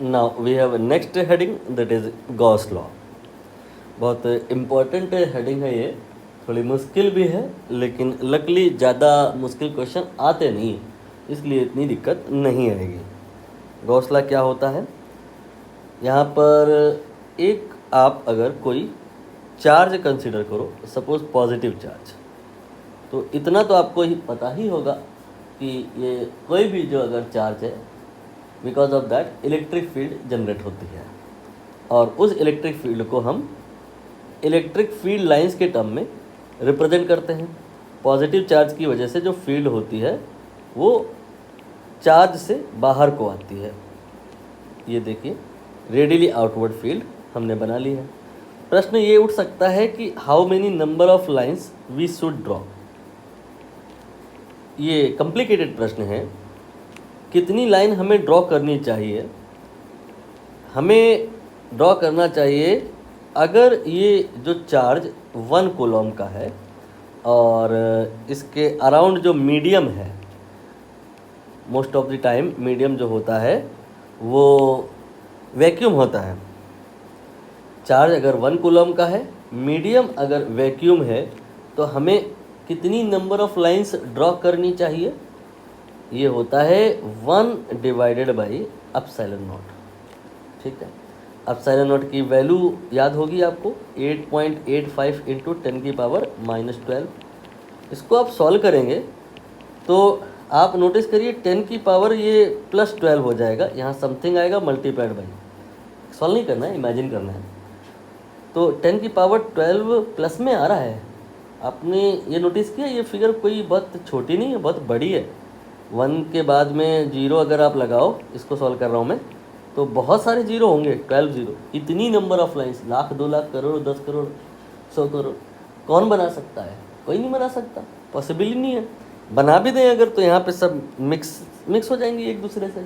Now we have next heading that is Gauss law. बहुत important heading है ये, थोड़ी मुश्किल भी है, लेकिन लकली ज़्यादा मुश्किल क्वेश्चन आते नहीं, इसलिए इतनी दिक्कत नहीं आएगी। गॉस लॉ क्या होता है? यहाँ पर एक आप अगर कोई चार्ज कंसिडर करो, सपोज पॉजिटिव चार्ज, तो इतना तो आपको ही पता ही होगा कि ये कोई भी जो अगर चार्ज है, because of that electric field generate होती है, और उस इलेक्ट्रिक फील्ड को हम इलेक्ट्रिक फील्ड लाइंस के टर्म में रिप्रेजेंट करते हैं। पॉजिटिव चार्ज की वजह से जो फील्ड होती है वो चार्ज से बाहर को आती है। ये देखिए, रेडियली आउटवर्ड फील्ड हमने बना ली है। प्रश्न ये उठ सकता है कि how many number of lines we should draw. ये कॉम्प्लिकेटेड प्रश्न है, कितनी लाइन हमें ड्रॉ करनी चाहिए। हमें ड्रॉ करना चाहिए, अगर ये जो चार्ज 1 कूलम का है और इसके अराउंड जो मीडियम है, most of the time medium जो होता है वो वैक्यूम होता है। चार्ज अगर 1 कूलम का है, मीडियम अगर वैक्यूम है, तो हमें कितनी नंबर ऑफ लाइंस ड्रॉ करनी चाहिए? ये होता है 1 डिवाइडेड बाई एप्सिलॉन नॉट। ठीक है, एप्सिलॉन नॉट की वैल्यू याद होगी आपको, 8.85 इंटू 10 की पावर -12। इसको आप सॉल्व करेंगे तो आप नोटिस करिए 10 की पावर ये +12 हो जाएगा, यहाँ समथिंग आएगा मल्टीप्लाइड बाई। सॉल्व नहीं करना है, इमेजिन करना है। तो 10 की पावर 12 प्लस में आ रहा है। आपने ये नोटिस किया, ये फिगर कोई बहुत छोटी नहीं है, बहुत बड़ी है। 1 के बाद में 0 अगर आप लगाओ, इसको सॉल्व कर रहा हूँ मैं, तो बहुत सारे जीरो होंगे, 12 जीरो। इतनी number of lines, lakh, 2 lakh, crore, 10 crore, 100 crore, कौन बना सकता है? कोई नहीं बना सकता, पॉसिबल ही नहीं है। बना भी दें अगर, तो यहाँ पे सब मिक्स हो जाएंगे एक दूसरे से,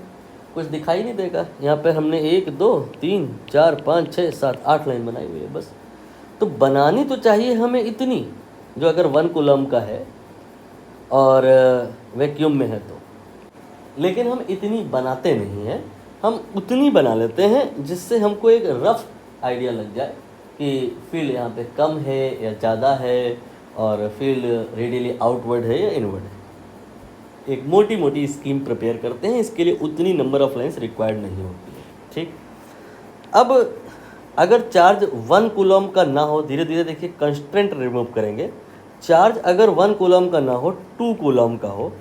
कुछ दिखाई नहीं देगा। यहाँ पे हमने 1 2 3 4 5 6 7 8 लाइन बनाई हुई है बस। तो बनानी तो चाहिए हमें इतनी, जो अगर 1 कूलम का है और वैक्यूम में है तो, लेकिन हम इतनी बनाते नहीं हैं। हम उतनी बना लेते हैं जिससे हमको एक रफ आइडिया लग जाए कि फील्ड यहाँ पे कम है या ज़्यादा है, और फील्ड रेडियली आउटवर्ड है या इनवर्ड है। एक मोटी मोटी स्कीम प्रिपेयर करते हैं, इसके लिए उतनी नंबर ऑफ लाइंस रिक्वायर्ड नहीं होती है। ठीक, अब अगर चार्ज 1 कूलम का ना हो, धीरे धीरे देखिए कंस्ट्रेंट रिमूव करेंगे। चार्ज अगर 1 कूलम का ना हो, 2 कूलम का हो,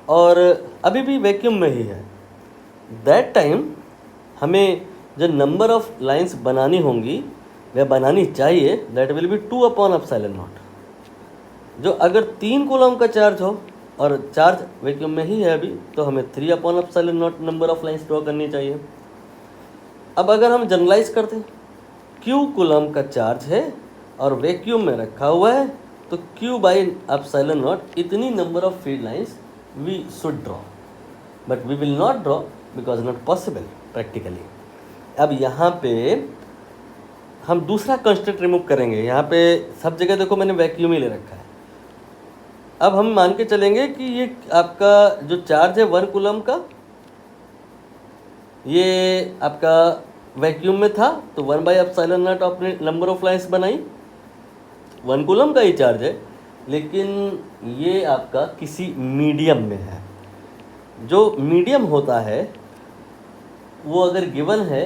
और अभी भी वैक्यूम में ही है, दैट टाइम हमें जो नंबर ऑफ लाइंस बनानी होंगी, वह बनानी चाहिए, that will B 2 upon epsilon not. जो अगर 3 कूलम का चार्ज हो और चार्ज वैक्यूम में ही है अभी, तो हमें 3 upon epsilon not number of lines draw करनी चाहिए। अब अगर हम जनरलाइज करते हैं, Q कूलम का चार्ज है और वैक्यूम में रखा हुआ है, तो Q बाई एप्सिलॉन नॉट इतनी number of field lines we should draw, but we will not draw because not possible practically. अब यहाँ पे हम दूसरा कंस्ट्रेंट रिमूव करेंगे। यहाँ पे सब जगह देखो मैंने वैक्यूम ही ले रखा है। अब हम मान के चलेंगे कि ये आपका जो चार्ज है 1 कूलम का, ये आपका वैक्यूम में था, तो 1 बाई एप्सिलॉन नॉट आपने नंबर ऑफ लाइंस बनाई, 1 कूलम का ही चार्ज है, लेकिन ये आपका किसी मीडियम में है। जो मीडियम होता है वो अगर गिवन है,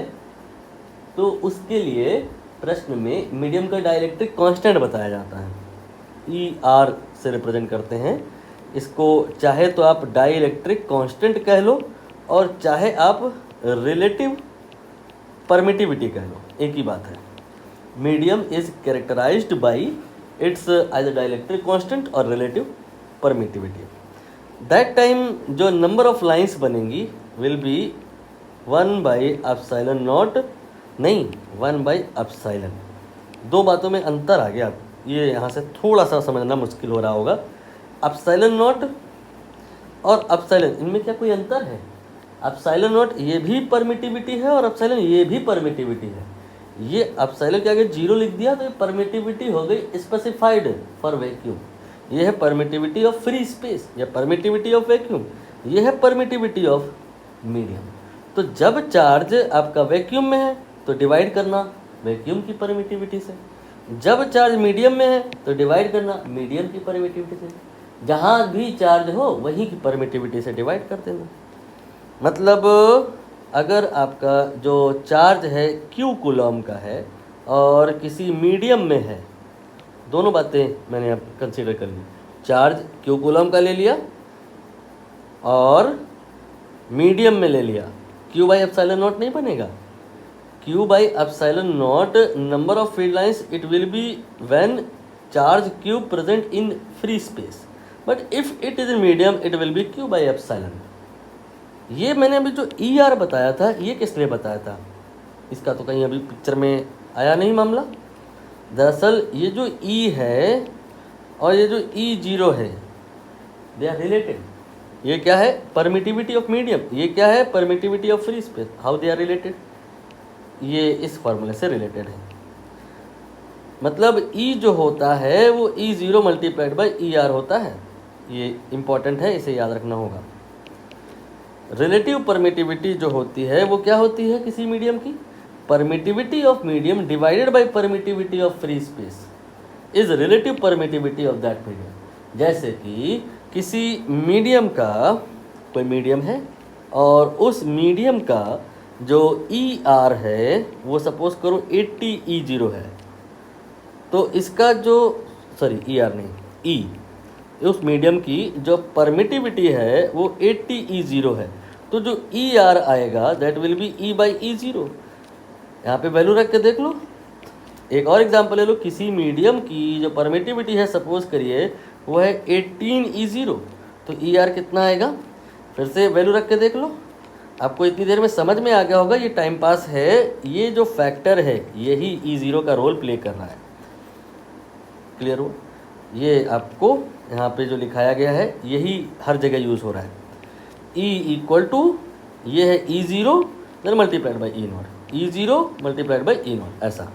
तो उसके लिए प्रश्न में मीडियम का डाइलेक्ट्रिक कांस्टेंट बताया जाता है, ER से रिप्रेजेंट करते हैं इसको। चाहे तो आप डाइलेक्ट्रिक कांस्टेंट कह लो, और चाहे आप रिलेटिव परमिटिविटी कह लो, एक ही बात है। Medium is characterized by its either dielectric constant और रिलेटिव परमिटिविटी। दैट टाइम जो नंबर ऑफ लाइंस बनेंगी will be 1 by epsilon not, नहीं 1 बाई एप्सिलॉन। दो बातों में अंतर आ गया, ये यहाँ से थोड़ा सा समझना मुश्किल हो रहा होगा। एप्सिलॉन नॉट और एप्सिलॉन, इनमें क्या कोई अंतर है? एप्सिलॉन नॉट ये भी परमिटिविटी है और एप्सिलॉन ये भी परमिटिविटी है। ये एप्सिलॉन के आगे 0 लिख दिया तो ये परमिटिविटी हो गई स्पेसिफाइड फॉर वैक्यूम। ये है परमिटिविटी ऑफ फ्री स्पेस या परमिटिविटी ऑफ वैक्यूम, ये है परमिटिविटी ऑफ मीडियम। तो जब चार्ज आपका वैक्यूम में है तो डिवाइड करना वैक्यूम की परमिटिविटी से, जब चार्ज मीडियम में है तो डिवाइड करना मीडियम की परमिटिविटी से, जहाँ भी चार्ज हो वहीं की परमिटिविटी से डिवाइड कर देना। मतलब अगर आपका जो चार्ज है Q कूलम का है और किसी मीडियम में है, दोनों बातें मैंने अब कंसीडर कर ली। चार्ज Q कूलम का ले लिया और मीडियम में ले लिया, Q बाई एप्सिलॉन नॉट नहीं बनेगा। Q by epsilon not number of field lines it will be when charge Q present in free space, but if it is in medium it will B Q by epsilon. ये मैंने अभी जो ER बताया था ये किस लिए बताया था, इसका तो कहीं अभी पिक्चर में आया नहीं मामला। दरअसल ये जो E है और ये जो E0 है दे आर रिलेटेड। ये क्या है, परमिटिविटी ऑफ मीडियम, ये क्या है, permittivity of free space. How they are related, ये इस फॉर्मूले से रिलेटेड है। मतलब E जो होता है वो E0 मल्टीप्लाइड बाई ER होता है। ये इम्पॉर्टेंट है, इसे याद रखना होगा। रिलेटिव परमिटिविटी जो होती है वो क्या होती है किसी मीडियम की, permittivity of medium divided by permittivity of free space is relative permittivity of that medium. जैसे कि किसी मीडियम का, कोई मीडियम है और उस मीडियम का जो ER है वो सपोज करो 80 E0 है, तो इसका जो ER नहीं E, उस मीडियम की जो परमिटिविटी है वो 80 E0 है, तो जो ER आएगा that will B E by E0। यहाँ पे वैल्यू रख के देख लो। एक और एग्जांपल ले लो, किसी मीडियम की जो परमिटिविटी है सपोज करिए वो है 18 E0, तो ER कितना आएगा, फिर से वैल्यू रख के देख लो। आपको इतनी देर में समझ में आ गया होगा ये टाइम पास है, ये जो फैक्टर है यही E0 का रोल प्ले कर रहा है। क्लियर हो, ये आपको यहाँ पे जो लिखाया गया है यही हर जगह यूज़ हो रहा है। E इक्वल टू ये है E0 then multiplied by E0, E0 multiplied by E0, ऐसा।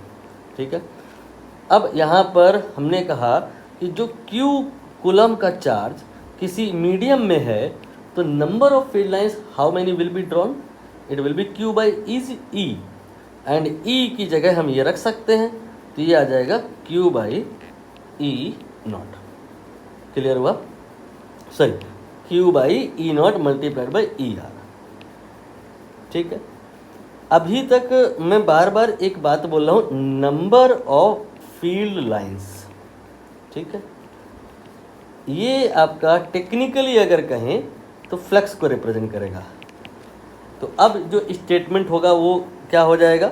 ठीक है, अब यहाँ पर हमने कहा कि जो Q कूलम का चार्ज किसी मीडियम में है तो number of field lines how many will be drawn, it will B Q by E and E की जगह हम ये रख सकते हैं, तो ये आ जाएगा Q बाई E0। क्लियर हुआ, Q by E0 multiplied by ER। ठीक है, अभी तक मैं बार बार एक बात बोल रहा हूँ, नंबर ऑफ फील्ड लाइंस। ठीक है, ये आपका टेक्निकली अगर कहें तो फ्लक्स को रिप्रेजेंट करेगा। तो अब जो स्टेटमेंट होगा वो क्या हो जाएगा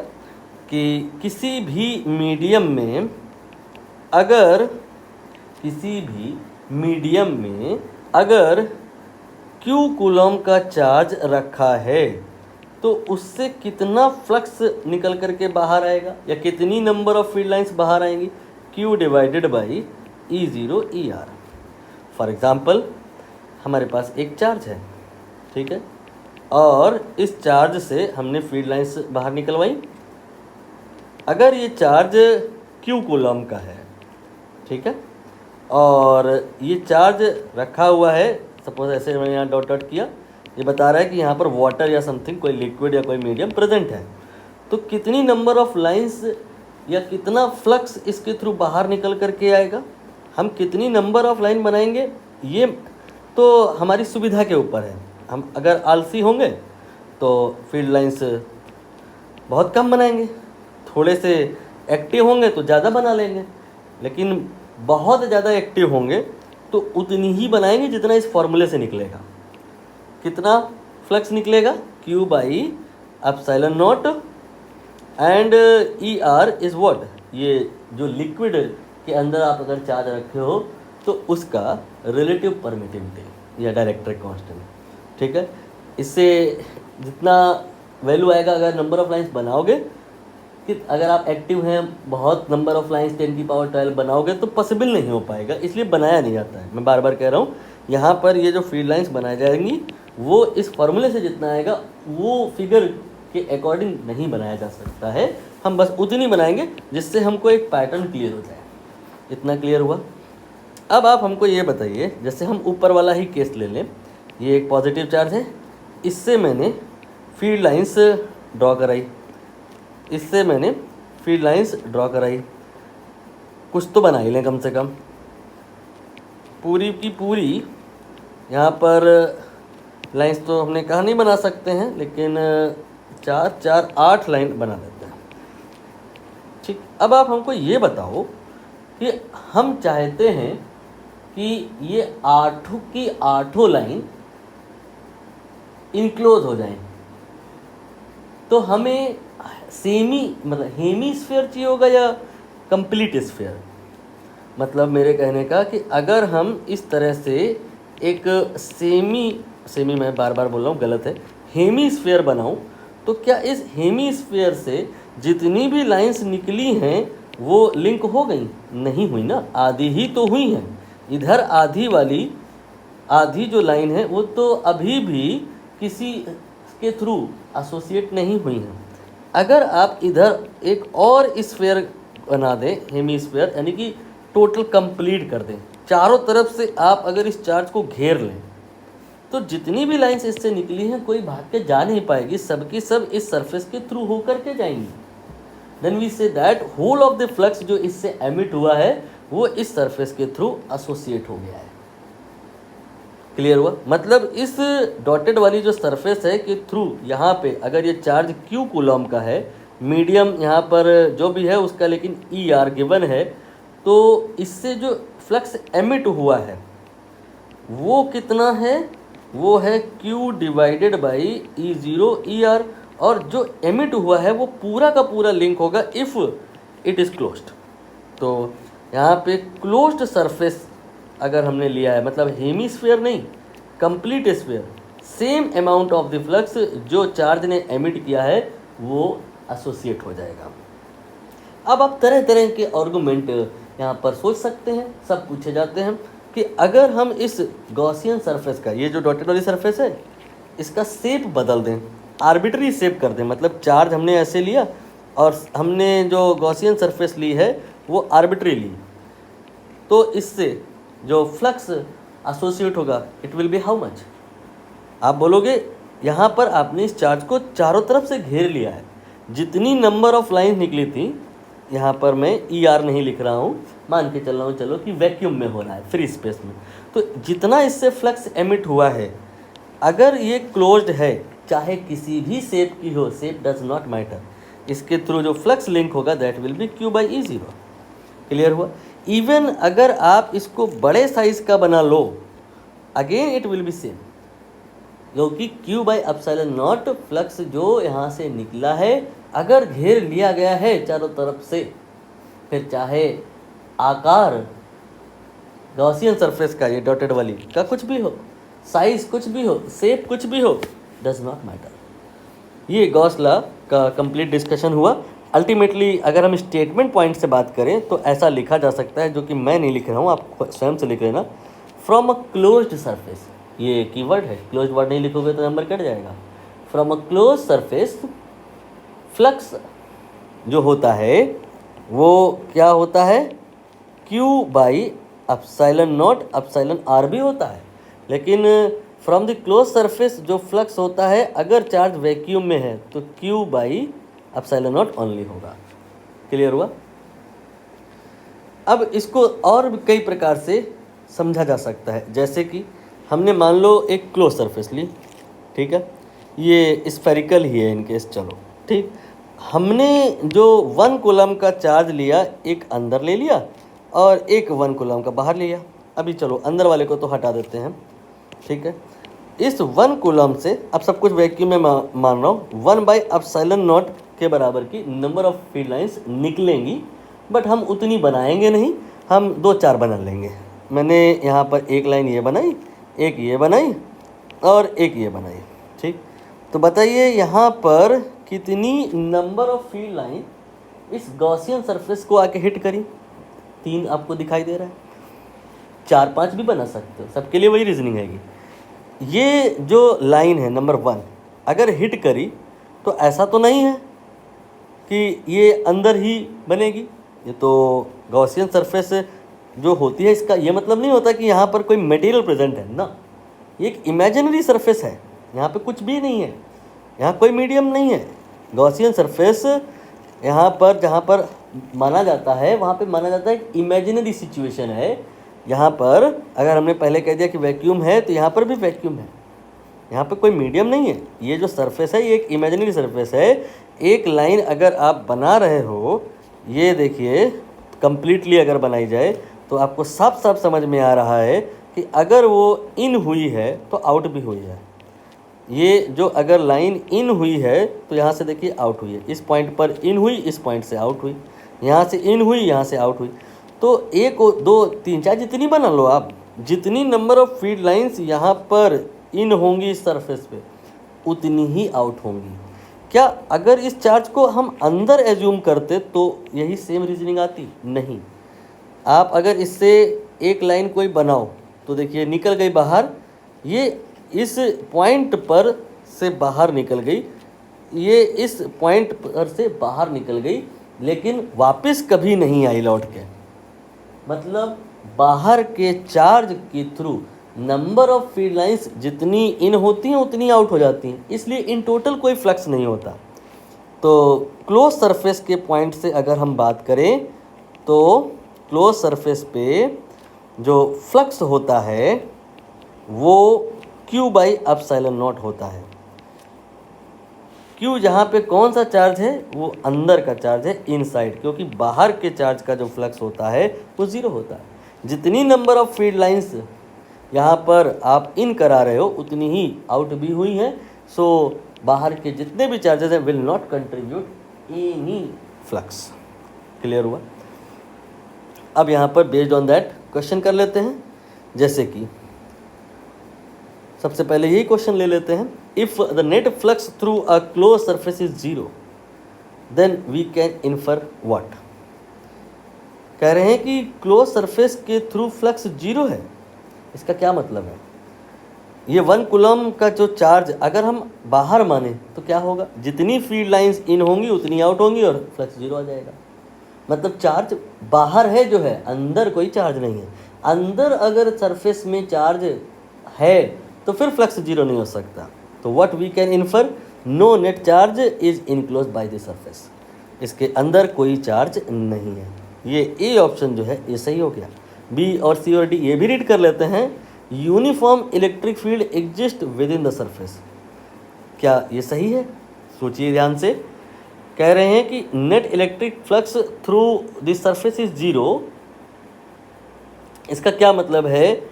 कि किसी भी मीडियम में अगर Q कूलम का चार्ज रखा है तो उससे कितना फ्लक्स निकल करके बाहर आएगा या कितनी नंबर ऑफ फील्ड लाइंस बाहर आएंगी, Q divided by E0 ER। For example हमारे पास एक चार्ज है, ठीक है, और इस चार्ज से हमने फील्ड लाइंस बाहर निकलवाई। अगर ये चार्ज Q कूलम का है, ठीक है, और ये चार्ज रखा हुआ है, सपोज ऐसे मैंने यहाँ डॉट डॉट किया, ये बता रहा है कि यहाँ पर वाटर या समथिंग कोई लिक्विड या कोई मीडियम प्रेजेंट है, तो कितनी नंबर ऑफ लाइंस या कितना फ्लक्स इसके थ्रू बाहर निकल करके आएगा, हम कितनी नंबर ऑफ लाइन बनाएंगे ये तो हमारी सुविधा के ऊपर है। हम अगर आलसी होंगे तो फील्ड लाइंस बहुत कम बनाएंगे, थोड़े से एक्टिव होंगे तो ज़्यादा बना लेंगे, लेकिन बहुत ज़्यादा एक्टिव होंगे तो उतनी ही बनाएंगे जितना इस फॉर्मूले से निकलेगा। कितना फ्लक्स निकलेगा, Q by epsilon not and ER is what, ये जो लिक्विड के अंदर आप अगर चार्ज रखे हो तो उसका रिलेटिव परमिटिविटी या डायरेक्ट्रिक कांस्टेंट। ठीक है, इससे जितना वैल्यू आएगा, अगर नंबर ऑफ लाइंस बनाओगे कि अगर आप एक्टिव हैं बहुत नंबर ऑफ लाइंस 10 की पावर 12 बनाओगे तो पॉसिबल नहीं हो पाएगा, इसलिए बनाया नहीं जाता है। मैं बार बार कह रहा हूँ, यहाँ पर ये जो फील्ड लाइंस बनाई जाएंगी वो इस फॉर्मूले से जितना आएगा वो फिगर के अकॉर्डिंग नहीं बनाया जा सकता है, हम बस उतनी बनाएंगे जिससे हमको एक पैटर्न क्लियर हो जाए। इतना क्लियर हुआ। अब आप हमको ये बताइए, जैसे हम ऊपर वाला ही केस ले लें, ये एक पॉजिटिव चार्ज है, इससे मैंने फील्ड लाइंस ड्रॉ कराई, इससे मैंने फील्ड लाइंस ड्रॉ कराई, कुछ तो बना ही लें कम से कम। पूरी की पूरी यहाँ पर लाइंस तो हमने कहा नहीं बना सकते हैं, लेकिन 4 4 8 लाइन बना देते हैं। ठीक, अब आप हमको ये बताओ कि हम चाहते हैं कि ये 8 की 8 लाइन इनक्लोज हो जाएं, तो हमें सेमी मतलब हेमी स्फीयर चाहिए होगा या कंप्लीट स्फीयर। मतलब मेरे कहने का कि अगर हम इस तरह से एक सेमी मैं बार बार बोल रहा हूँ गलत है, हेमी स्फीयर बनाऊँ, तो क्या इस हेमी स्फीयर से जितनी भी लाइंस निकली हैं वो लिंक हो गई? नहीं हुई ना, आधी ही तो हुई हैं। इधर आधी जो लाइन है वो तो अभी भी किसी के थ्रू एसोसिएट नहीं हुई हैं। अगर आप इधर एक और स्फीयर बना दें, हेमी स्फीयर, यानी कि टोटल कंप्लीट कर दें, चारों तरफ से आप अगर इस चार्ज को घेर लें, तो जितनी भी लाइंस इससे निकली हैं कोई भाग के जा नहीं पाएगी, सबकी सब इस सरफेस के थ्रू होकर के जाएंगी। Then we say that whole of the flux जो इससे एमिट हुआ है वो इस सरफेस के थ्रू एसोसिएट हो गया है। क्लियर हुआ? मतलब इस डॉटेड वाली जो सरफेस है के थ्रू यहाँ पे अगर ये चार्ज Q कूलम का है, मीडियम यहाँ पर जो भी है उसका लेकिन ER गिवन है, तो इससे जो फ्लक्स एमिट हुआ है वो कितना है? वो है Q divided by E0 ER, और जो एमिट हुआ है वो पूरा का पूरा लिंक होगा इफ़ इट इज़ क्लोज्ड। तो यहाँ पे क्लोज्ड सरफेस अगर हमने लिया है, मतलब हेमीस्फीयर नहीं, complete sphere, same amount of the flux जो चार्ज ने एमिट किया है वो एसोसिएट हो जाएगा। अब आप तरह तरह के आर्गुमेंट यहाँ पर सोच सकते हैं, सब पूछे जाते हैं कि अगर हम इस गॉसियन सरफेस का, ये जो डॉटेड वाली सरफेस है, इसका शेप बदल दें, आर्बिट्री शेप कर दें, मतलब चार्ज हमने ऐसे लिया और हमने जो गॉसियन सरफेस ली है वो आर्बिट्री ली, तो इससे जो फ्लक्स एसोसिएट होगा it will B how much? आप बोलोगे यहाँ पर आपने इस चार्ज को चारों तरफ से घेर लिया है, जितनी नंबर ऑफ लाइन निकली थी, यहाँ पर मैं ER नहीं लिख रहा हूँ, मान के चल रहा हूँ चलो कि वैक्यूम में हो रहा है, फ्री स्पेस में, तो जितना इससे फ्लक्स एमिट हुआ है, अगर ये क्लोज्ड है, चाहे किसी भी शेप की हो, शेप डज नॉट मैटर, इसके थ्रू जो फ्लक्स लिंक होगा that will be Q/E0। Clear हुआ? इवन अगर आप इसको बड़े साइज का बना लो, again it will be same, क्योंकि Q/ε0 फ्लक्स जो यहाँ से निकला है अगर घेर लिया गया है चारों तरफ से, फिर चाहे आकार गॉसियन सरफेस का, ये डॉटेड वाली का कुछ भी हो, साइज कुछ भी हो, शेप कुछ भी हो, डज नॉट मैटर। ये गॉस लॉ का कंप्लीट डिस्कशन हुआ। अल्टीमेटली अगर हम स्टेटमेंट पॉइंट से बात करें तो ऐसा लिखा जा सकता है, जो कि मैं नहीं लिख रहा हूँ, आप स्वयं से लिख लेना, फ्रॉम अ क्लोज्ड सरफेस, ये कीवर्ड है, क्लोज्ड वर्ड नहीं लिखोगे तो नंबर कट जाएगा। From a close surface flux जो होता है वो क्या होता है? Q/ε0, ε r भी होता है, लेकिन फ्रॉम द क्लोज सरफेस जो फ्लक्स होता है अगर चार्ज वैक्यूम में है तो Q/ε0 ओनली होगा। क्लियर हुआ? अब इसको और भी कई प्रकार से समझा जा सकता है, जैसे कि हमने मान लो एक क्लोज सरफेस ली, ठीक है, ये स्फेरिकल ही है इन केस, चलो ठीक, हमने जो 1 कूलम का चार्ज लिया, एक अंदर ले लिया और एक 1 कूलम का बाहर लिया। अभी चलो अंदर वाले को तो हटा देते हैं, ठीक है। इस 1 कूलम से, अब सब कुछ वैक्यूम में मान रहा हूँ, 1/ε0 के बराबर की नंबर ऑफ फील्ड लाइंस निकलेंगी, बट हम उतनी बनाएंगे नहीं, हम 2-4 बना लेंगे। मैंने यहाँ पर एक लाइन ये बनाई, एक ये बनाई और एक ये बनाई, ठीक। तो बताइए यहाँ पर कितनी नंबर ऑफ फील्ड लाइन इस गॉसियन सरफेस को आके हिट करी? 3 आपको दिखाई दे रहा है, 4-5 भी बना सकते हो, सबके लिए वही रीजनिंग है। ये जो लाइन है नंबर 1 अगर हिट करी तो ऐसा तो नहीं है कि ये अंदर ही बनेगी, ये तो गॉसियन सरफेस जो होती है इसका ये मतलब नहीं होता कि यहाँ पर कोई मटेरियल प्रेजेंट है ना, ये एक इमेजिनरी सरफेस है, यहाँ पे कुछ भी नहीं है। यहाँ कोई मीडियम नहीं है। गॉसियन सरफेस यहाँ पर जहाँ पर माना जाता है वहाँ पे माना जाता है इमेजिनरी सिचुएशन है। यहाँ पर अगर हमने पहले कह दिया कि वैक्यूम है तो यहाँ पर भी वैक्यूम है, यहाँ पे कोई मीडियम नहीं है। ये जो सरफेस है ये एक इमेजिनरी सरफेस है। एक लाइन अगर आप बना रहे हो, ये देखिए कंप्लीटली अगर बनाई जाए तो आपको साफ साफ समझ में आ रहा है कि अगर वो इन हुई है तो आउट भी हुई है। ये जो अगर लाइन इन हुई है तो यहाँ से देखिए आउट हुई है, इस पॉइंट पर इन हुई, इस पॉइंट से आउट हुई, यहाँ से इन हुई, यहाँ से आउट हुई। तो 1 2 3 4 जितनी बना लो आप, जितनी नंबर ऑफ फीड लाइंस यहाँ पर इन होंगी इस सरफेस पे उतनी ही आउट होंगी। क्या अगर इस चार्ज को हम अंदर एज्यूम करते तो यही सेम रीजनिंग आती? नहीं। आप अगर इससे एक लाइन कोई बनाओ तो देखिए निकल गई बाहर, ये इस पॉइंट पर से बाहर निकल गई, ये इस पॉइंट पर से बाहर निकल गई, लेकिन वापस कभी नहीं आई लौट के। मतलब बाहर के चार्ज के through number of feed lines जितनी इन होती हैं उतनी आउट हो जाती हैं, इसलिए इन टोटल कोई फ्लक्स नहीं होता। तो क्लोज सरफेस के पॉइंट से अगर हम बात करें तो क्लोज सरफेस पे जो फ्लक्स होता है वो Q/ε0 होता है। Q जहाँ पे कौन सा चार्ज है? वो अंदर का चार्ज है, इनसाइड, क्योंकि बाहर के चार्ज का जो फ्लक्स होता है वो ज़ीरो होता है। जितनी नंबर ऑफ फीड लाइंस यहाँ पर आप इन करा रहे हो उतनी ही आउट भी हुई हैं। सो बाहर के जितने भी चार्जेस हैं will not contribute any flux. Clear हुआ? अब यहाँ पर बेस्ड ऑन दैट क्वेश्चन कर लेते हैं। जैसे कि सबसे पहले यही क्वेश्चन ले लेते हैं, if the net flux through a close surface is 0 then we can infer what. कह रहे हैं कि क्लोज सरफेस के थ्रू फ्लक्स 0 है। इसका क्या मतलब है? ये 1 कूलम का जो चार्ज अगर हम बाहर माने तो क्या होगा? जितनी फीड लाइंस इन होंगी उतनी आउट होंगी और फ्लक्स 0 आ जाएगा। मतलब चार्ज बाहर है जो है, अंदर कोई चार्ज नहीं है। अंदर अगर सरफेस में चार्ज है तो फिर फ्लक्स 0 नहीं हो सकता। तो what we can infer, no net charge is enclose by the surface. इसके अंदर कोई चार्ज नहीं है। ये ए ऑप्शन जो है ये सही हो गया। बी और सी और डी ये भी रीड कर लेते हैं, uniform electric field exist with in the surface. क्या ये सही है? सोचिए ध्यान से। कह रहे हैं कि net electric flux through the surface is 0। इसका क्या मतलब है?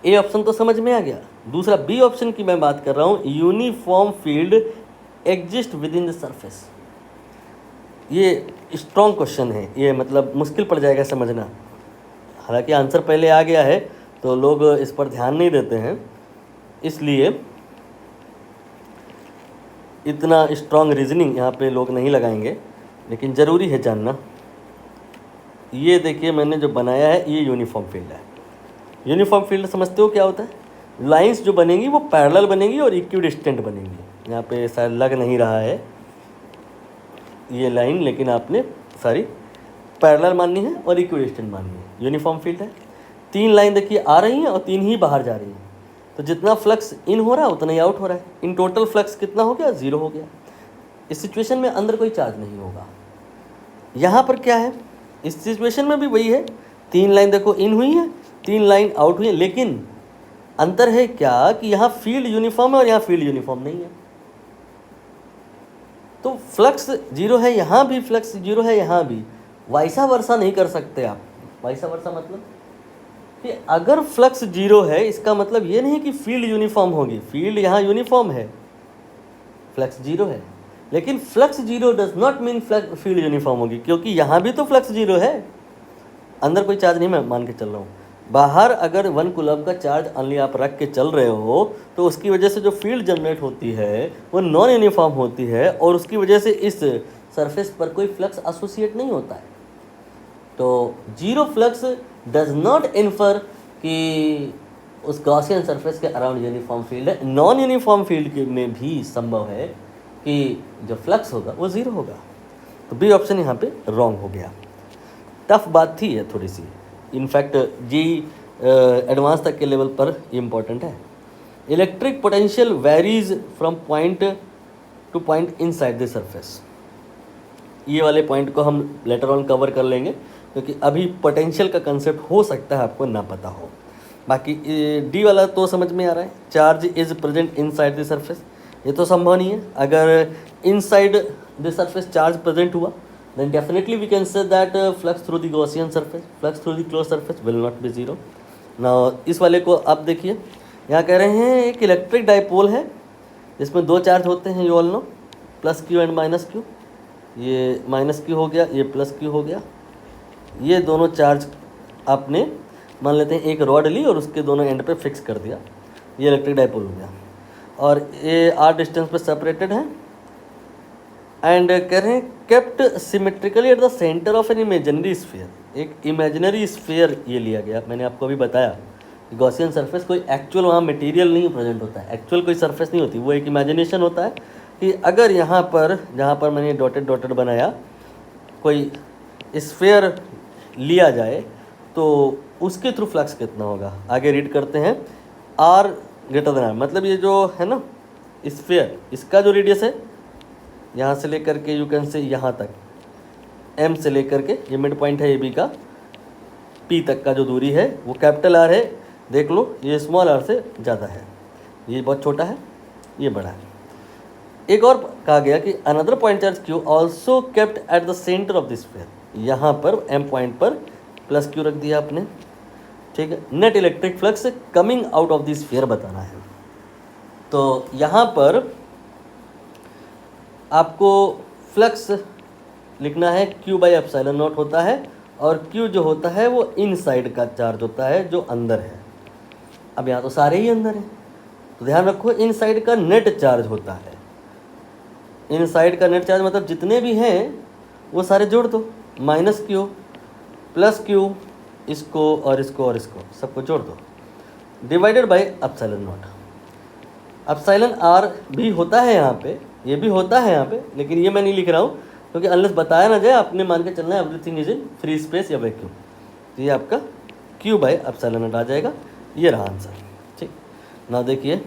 ए ऑप्शन तो समझ में आ गया। दूसरा बी ऑप्शन की मैं बात कर रहा हूँ, uniform field exist with in the surface. ये स्ट्रॉन्ग क्वेश्चन है, ये मतलब मुश्किल पड़ जाएगा समझना। हालांकि आंसर पहले आ गया है तो लोग इस पर ध्यान नहीं देते हैं, इसलिए इतना स्ट्रॉन्ग रीजनिंग यहाँ पे लोग नहीं लगाएंगे, लेकिन ज़रूरी है जानना। ये देखिए मैंने जो बनाया है ये यूनिफॉर्म फील्ड है। यूनिफॉर्म फील्ड समझते हो क्या होता है? लाइंस जो बनेंगी वो पैरेलल बनेंगी और इक्विडिस्टेंट बनेंगी। यहाँ पे शायद लग नहीं रहा है ये लाइन, लेकिन आपने पैरेलल माननी है और इक्विडिस्टेंट माननी है। यूनिफॉर्म फील्ड है। 3 लाइन देखिए आ रही हैं और 3 ही बाहर जा रही हैं, तो जितना फ्लक्स इन हो रहा है उतना ही आउट हो रहा है। इन टोटल फ्लक्स कितना हो गया? 0 हो गया। इस सिचुएशन में अंदर कोई चार्ज नहीं होगा। यहाँ पर क्या है? इस सिचुएशन में भी वही है। 3 लाइन देखो इन हुई है, 3 लाइन आउट हुई है, लेकिन अंतर है क्या कि यहाँ फील्ड यूनिफॉर्म है और यहाँ फील्ड यूनिफॉर्म नहीं है। तो फ्लक्स 0 है, यहाँ भी फ्लक्स 0 है, यहाँ भी। वैसा वर्षा नहीं कर सकते आप। वैसा वर्षा मतलब कि अगर फ्लक्स 0 है इसका मतलब ये नहीं कि फील्ड यूनिफॉर्म होगी। फील्ड यहाँ यूनिफॉर्म है, फ्लक्स 0 है, लेकिन flux 0 does not mean field uniform होगी, क्योंकि यहाँ भी तो फ्लक्स 0 है। अंदर कोई चार्ज नहीं मैं मान के चल रहा हूँ। बाहर अगर 1 कूलम का चार्ज ऑनली आप रख के चल रहे हो तो उसकी वजह से जो फील्ड जनरेट होती है वो नॉन यूनिफॉर्म होती है और उसकी वजह से इस सरफेस पर कोई फ्लक्स एसोसिएट नहीं होता है। तो 0 फ्लक्स डज नॉट इन्फर कि उस गॉसियन सरफेस के अराउंड यूनिफॉर्म फील्ड है। नॉन यूनिफॉर्म फील्ड में भी संभव है कि जो फ्लक्स होगा वो 0 होगा। तो बी ऑप्शन यहाँ पे रॉन्ग हो गया। टफ बात थी ये थोड़ी सी, इनफैक्ट जी एडवांस तक के लेवल पर इम्पॉर्टेंट है। Electric potential varies from point two point inside the surface. ये वाले पॉइंट को हम लेटर ऑन कवर कर लेंगे, क्योंकि अभी पोटेंशियल का कंसेप्ट हो सकता है आपको ना पता हो। बाकी डी वाला तो समझ में आ रहा है, charge is present inside the surface, ये तो संभव नहीं है। अगर inside the surface charge present हुआ then definitely we can say that flux through the Gaussian surface, flux through the closed surface will not be zero. Now इस वाले को आप देखिए, यहाँ कह रहे हैं एक इलेक्ट्रिक डाइपोल है जिसमें दो चार्ज होते हैं, you all know, plus Q and minus Q. ये माइनस क्यू हो गया, ये प्लस क्यू हो गया। ये दोनों चार्ज आपने मान लेते हैं एक रॉड ली और उसके दोनों एंड पे फिक्स कर दिया, ये इलेक्ट्रिक डाइपोल हो गया। और ये आर डिस्टेंस पे सेपरेटेड है एंड कह रहे हैं kept symmetrically at the centre of an imaginary sphere. एक इमेजिनरी स्फीयर ये लिया गया। मैंने आपको अभी बताया गॉसियन सरफेस कोई एक्चुअल वहाँ मटेरियल नहीं प्रेजेंट होता है, एक्चुअल कोई सरफेस नहीं होती, वो एक इमेजिनेशन होता है कि अगर यहाँ पर जहाँ पर मैंने डॉटेड डॉटेड बनाया कोई स्फीयर लिया जाए तो उसके थ्रू फ्लक्स कितना होगा। आगे रीड करते हैं, आर ग्रेटर देन आर, मतलब ये जो है ना स्फीयर, इसका जो रेडियस है यहाँ से लेकर के यू कैन से यहाँ तक, एम से लेकर के ये मिड पॉइंट है ए बी का, पी तक का जो दूरी है वो कैपिटल आर है। देख लो ये स्मॉल आर से ज़्यादा है, ये बहुत छोटा है, ये बड़ा है। एक और कहा गया कि another point charge Q also kept at the centre of this sphere. यहाँ पर एम पॉइंट पर प्लस क्यू रख दिया आपने, ठीक है। Net electric flux coming out of this sphere बताना है। तो यहाँ पर आपको फ्लक्स लिखना है, Q बाई एप्सिलॉन नॉट होता है, और Q जो होता है वो इनसाइड का चार्ज होता है जो अंदर है। अब यहाँ तो सारे ही अंदर हैं, तो ध्यान रखो इनसाइड का नेट चार्ज होता है। इनसाइड का नेट चार्ज मतलब जितने भी हैं वो सारे जोड़ दो, माइनस क्यू प्लस क्यू, इसको और इसको और इसको सबको जोड़ दो, divided by epsilon not. Epsilon R भी होता है यहाँ पे, ये भी होता है यहाँ पे, लेकिन ये मैं नहीं लिख रहा हूँ क्योंकि अनलेस बताया ना जाए आपने मान के चलना है everything is in free space या वैक्यूम। तो ये आपका Q बाई एप्सिलॉन नॉट आ जाएगा। ये रहा आंसर, ठीक ना। देखिए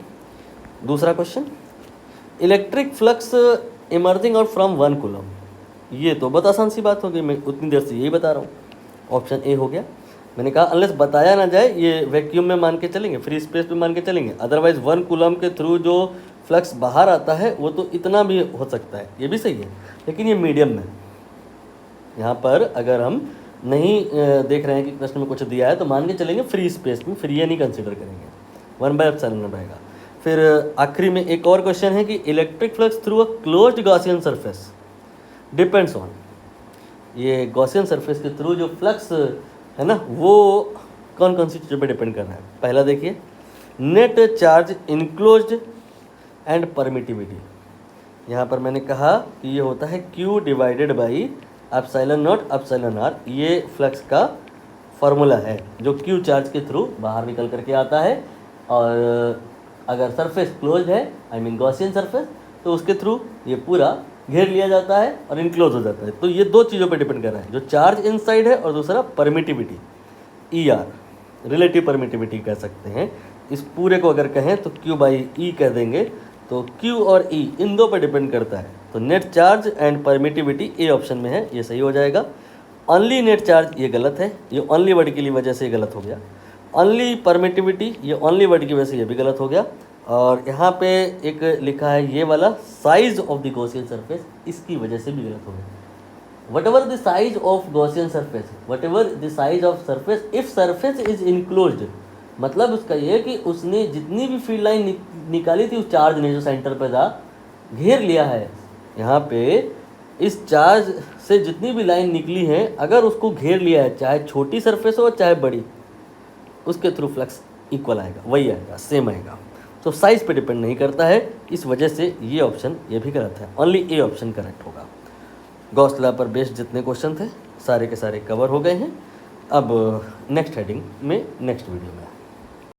दूसरा question, electric flux emerging out from 1 coulomb. ये तो बहुत आसान सी बात हो गई, मैं उतनी देर से यही बता रहा हूँ। ऑप्शन ए हो गया। मैंने कहा अनलेस बताया ना जाए ये वैक्यूम में मान के चलेंगे, फ्री स्पेस में मान के चलेंगे, अदरवाइज 1 कूलम के थ्रू जो फ्लक्स बाहर आता है वो तो इतना भी हो सकता है, ये भी सही है, लेकिन ये मीडियम में। यहाँ पर अगर हम नहीं देख रहे हैं कि प्रश्न में कुछ दिया है तो मान के चलेंगे फ्री स्पेस में, फिर ये नहीं कंसिडर करेंगे, 1 बाई एप्सिलॉन नॉट रहेगा। फिर आखिरी में एक और क्वेश्चन है कि electric flux through a closed Gaussian surface depends on. ये गॉसियन सरफेस के थ्रू जो फ्लक्स है ना वो कौन कौन सी चीज़ों पे डिपेंड कर रहा है। पहला देखिए, net charge enclosed and permittivity. यहाँ पर मैंने कहा कि ये होता है Q divided by epsilon not epsilon R. ये फ्लक्स का फॉर्मूला है जो Q चार्ज के थ्रू बाहर निकल करके आता है, और अगर सरफेस क्लोज है, आई मीन गॉसियन सरफेस, तो उसके थ्रू ये पूरा घेर लिया जाता है और इनक्लोज हो जाता है। तो ये दो चीज़ों पे डिपेंड कर रहा है, जो चार्ज इनसाइड है और दूसरा परमिटिविटी, ER, रिलेटिव परमिटिविटी कह सकते हैं। इस पूरे को अगर कहें तो Q बाई E कह देंगे, तो Q और E इन दो पर डिपेंड करता है। तो net charge and permittivity A option में है, ये सही हो जाएगा। ओनली नेट चार्ज ये गलत है, ये ओनली वर्ड की वजह से ये गलत हो गया। ओनली परमिटिविटी ये ओनली वर्ड की वजह से ये भी गलत हो गया। और यहाँ पे एक लिखा है ये वाला size of the Gaussian surface, इसकी वजह से भी गलत हो गया। What ever the size of Gaussian surface, what ever the size of surface, if surface is enclosed, मतलब उसका ये है कि उसने जितनी भी फील्ड लाइन निकाली थी उस चार्ज ने जो सेंटर पे था, घेर लिया है। यहाँ पे इस चार्ज से जितनी भी लाइन निकली है, अगर उसको घेर लिया है, चाहे छोटी सरफेस हो चाहे बड़ी, उसके थ्रू फ्लक्स इक्वल आएगा, वही आएगा, सेम आएगा। तो साइज पे डिपेंड नहीं करता है, इस वजह से ये ऑप्शन ये भी गलत है। ओनली ए ऑप्शन करेक्ट होगा। गॉस लॉ पर बेस्ड जितने क्वेश्चन थे सारे के सारे कवर हो गए हैं। अब नेक्स्ट हेडिंग में नेक्स्ट वीडियो में